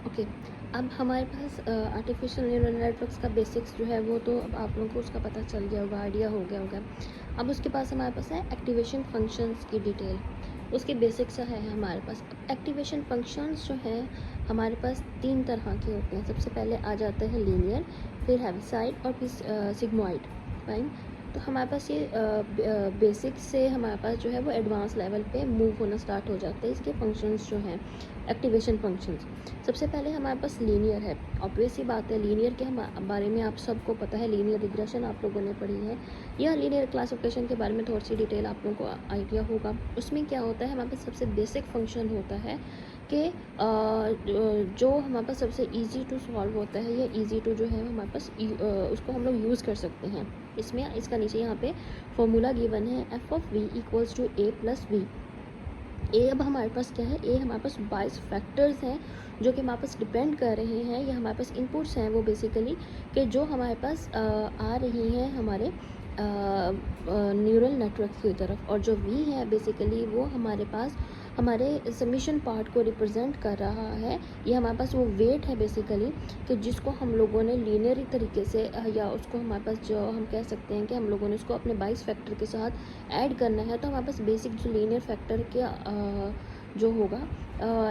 Okay. अब हमारे पास artificial neural networks का बेसिक्स जो है वो तो अब आप लोगों को उसका पता चल गया होगा, आइडिया हो गया होगा। अब उसके पास हमारे पास है एक्टिवेशन फंक्शंस की डिटेल, उसके बेसिक्स है हमारे पास। एक्टिवेशन फंक्शंस जो हैं हमारे पास 3 तरह के होते हैं। सबसे पहले आ जाते हैं लीनियर, फिर हेविसाइड और फिर सिग्मॉइड। फाइन। तो हमारे पास ये बेसिक से हमारे पास जो है वो एडवांस लेवल पे मूव होना स्टार्ट हो जाते हैं इसके फंक्शंस जो हैं, एक्टिवेशन फंक्शंस। सबसे पहले हमारे पास लीनियर है। ऑब्वियस ही बात है, लीनियर के बारे में आप सबको पता है, लीनियर रिग्रेशन आप लोगों ने पढ़ी है, या लीनियर क्लासिफिकेशन के बारे में थोड़ी सी डिटेल आप लोगों को आइडिया होगा। उसमें क्या होता है, हमारे पास सबसे बेसिक फंक्शन होता है कि जो हमारे पास सबसे इजी टू सॉल्व होता है, या इजी टू जो है हमारे पास उसको हम लोग यूज़ कर सकते हैं। इसमें इसका नीचे यहाँ पे फॉर्मूला गिवन है, F of V equals to A plus V. ए अब हमारे पास क्या है, ए हमारे पास 22 फैक्टर्स हैं जो कि हमारे पास डिपेंड कर रहे हैं, या हमारे पास इनपुट्स हैं वो बेसिकली, कि जो हमारे पास आ रही हैं हमारे न्यूरल नेटवर्क की तरफ। और जो वी है बेसिकली वो हमारे पास हमारे सबमिशन पार्ट को रिप्रेजेंट कर रहा है। ये हमारे पास वो वेट है बेसिकली, कि जिसको हम लोगों ने लीनियरी तरीके से, या उसको हमारे पास जो हम कह सकते हैं कि हम लोगों ने उसको अपने 22 फैक्टर के साथ ऐड करना है। तो हमारे पास बेसिक जो लीनियर फैक्टर के जो होगा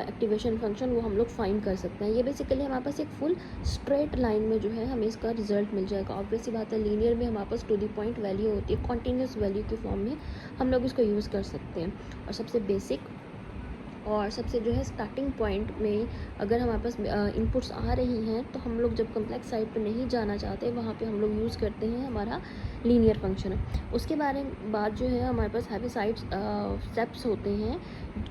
एक्टिवेशन फंक्शन, वो हम लोग फाइंड कर सकते हैं। ये बेसिकली हमारे पास एक फुल स्ट्रेट लाइन में जो है हमें इसका रिजल्ट मिल जाएगा। ऑब्वियस सी बात है, लीनियर में हमारे पास टू द पॉइंट वैल्यू होती है, कॉन्टीन्यूस वैल्यू की फॉर्म में हम लोग इसको यूज़ कर सकते हैं। और सबसे बेसिक और सबसे जो है स्टार्टिंग पॉइंट में अगर हमारे पास इनपुट्स आ रही हैं, तो हम लोग जब कम्प्लेक्स साइड पे नहीं जाना चाहते, वहाँ पे हम लोग यूज़ करते हैं हमारा लीनियर फंक्शन। उसके बारे में बात जो है, हमारे पास हेविसाइड स्टेप्स होते हैं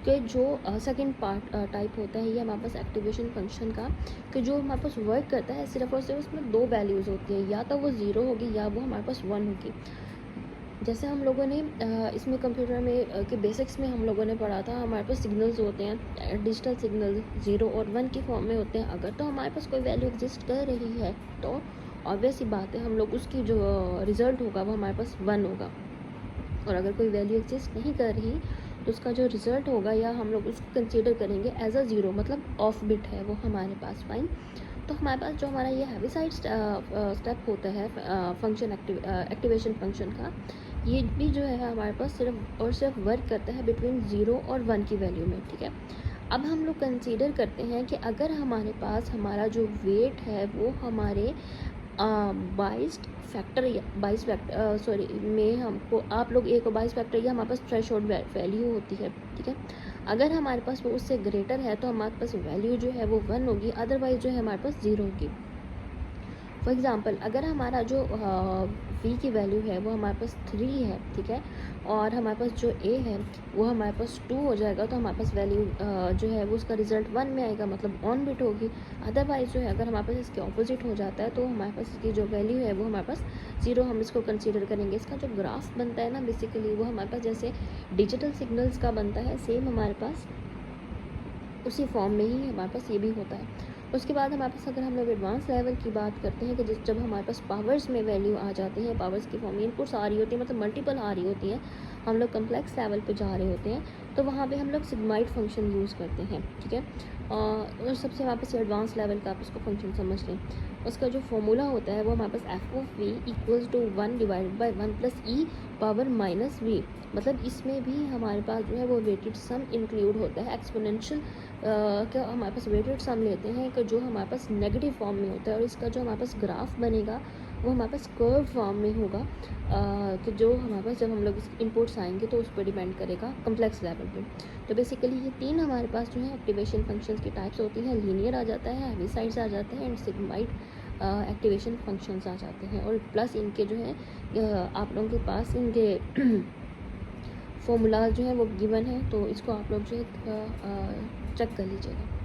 कि जो सेकंड पार्ट टाइप होता है ये हमारे पास एक्टिवेशन फंक्शन का, कि जो हमारे पास वर्क करता है सिर्फ और सिर्फ उसमें 2 वैल्यूज़ होती हैं, या तो वो 0 होगी या वो हमारे पास 1 होगी। जैसे हम लोगों ने इसमें कंप्यूटर में के बेसिक्स में हम लोगों ने पढ़ा था, हमारे पास सिग्नल्स होते हैं, डिजिटल सिग्नल 0 और 1 की फॉर्म में होते हैं। अगर तो हमारे पास कोई वैल्यू एग्जिस्ट कर रही है, तो ऑब्वियस ही बात है हम लोग उसकी जो रिज़ल्ट होगा वो हमारे पास 1 होगा। और अगर कोई वैल्यू एग्जिस्ट नहीं कर रही, तो उसका जो रिज़ल्ट होगा, या हम लोग उसको कंसीडर करेंगे एज अ 0, मतलब ऑफ बिट है वो हमारे पास। फाइन। तो हमारे पास जो हमारा ये हेविसाइड स्टेप होता है फंक्शन एक्टिवेशन फंक्शन का, ये भी जो है हमारे पास सिर्फ और सिर्फ वर्क करता है बिटवीन 0 और 1 की वैल्यू में। ठीक है। अब हम लोग कंसीडर करते हैं कि अगर हमारे पास हमारा जो वेट है वो हमारे 22 फैक्टर सॉरी में, हमको आप लोग एक 22 फैक्टर, या हमारे पास थ्रेशोल्ड वैल्यू होती है। ठीक है। अगर हमारे पास वो उससे ग्रेटर है तो हमारे पास वैल्यू जो है वो 1 होगी, अदरवाइज जो है हमारे पास 0 होगी। फॉर एग्ज़ाम्पल, अगर हमारा जो वी की वैल्यू है वो हमारे पास 3 है, ठीक है, और हमारे पास जो ए है वो हमारे पास 2 हो जाएगा, तो हमारे पास वैल्यू जो है वो उसका रिज़ल्ट 1 में आएगा, मतलब ऑन बिट होगी। अदरवाइज जो है अगर हमारे पास इसके ऑपोजिट हो जाता है, तो हमारे पास इसकी जो वैल्यू है वो हमारे पास 0 हम इसको कंसीडर करेंगे। इसका जो ग्राफ बनता है ना बेसिकली, वो हमारे पास जैसे डिजिटल सिग्नल्स का बनता है, सेम हमारे पास उसी फॉर्म में ही हमारे पास ये भी होता है। उसके बाद हमारे पास अगर हम लोग एडवांस लेवल की बात करते हैं, कि जब हमारे पास पावर्स में वैल्यू आ जाते हैं, पावर्स की फॉर्म में इनपुट्स आ रही होती है, मतलब मल्टीपल आ रही होती हैं, हम लोग कम्प्लेक्स लेवल पे जा रहे होते हैं, तो वहाँ पे हम लोग सिग्माइड फंक्शन यूज़ करते हैं। ठीक है। और सबसे हमारे पास एडवांस लेवल का आप इसको फंक्शन समझ लें। उसका जो फॉर्मूला होता है वो हमारे पास F of V equals to 1 divided by 1 plus E power minus V. मतलब इसमें भी हमारे पास जो है वो वेटेड सम इंक्लूड होता है। एक्सपोनेंशियल क्या हमारे पास वेटेड सम लेते हैं, कि जो हमारे पास नेगेटिव फॉर्म में होता है, और इसका जो हमारे पास ग्राफ बनेगा वो हमारे पास कर्व फॉर्म में होगा, कि जो हमारे पास जब हम लोग इसके इनपुट्स आएंगे तो उस पर डिपेंड करेगा कम्प्लेक्स लेवल पे। तो बेसिकली ये 3 हमारे पास जो है एक्टिवेशन फंक्शंस की टाइप्स होती हैं। लीनियर आ जाता है, हेविसाइड्स आ जाते हैं, एंड सिग्माइड एक्टिवेशन फंक्शंस आ जाते हैं। और प्लस इनके जो है आप लोगों के पास इनके फॉर्मूला जो है वो गिवन है, तो इसको आप लोग जो है चेक कर लीजिएगा।